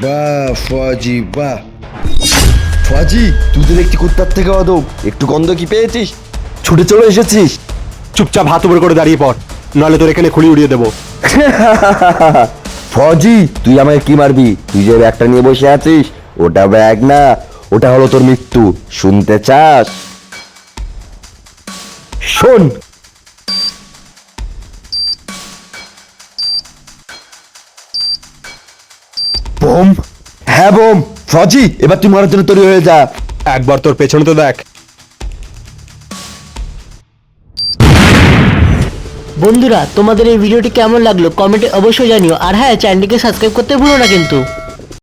বাহ ফজি, বাহ ফজি, তুই তো দেখছি কুত্তার থেকে অদম। একটু গন্ধ কি পেয়েছিস? ছুটে চলে এসেছিস। চুপচাপ হাত উপরে করে দাঁড়িয়ে পড়, নাহলে তোর এখানে খুলি উড়িয়ে দেবো। ফজি, তুই আমাকে কি মারবি? তুই যে ব্যাগটা নিয়ে বসে আছিস, ওটা ব্যাগ না, ওটা হলো তোর মৃত্যু। শুনতে চাস? শোন। বোম? হ্যাঁ বোম। ফজি, এবার তুই মারার জন্য তৈরি হয়ে যা। একবার তোর পেছনে তো দেখ। বন্ধুরা, তোমাদের এই ভিডিওটি কেমন লাগলো কমেন্টে অবশ্যই জানিও, আর হ্যাঁ, চ্যানেলটিকে সাবস্ক্রাইব করতে ভুলো না কিন্তু।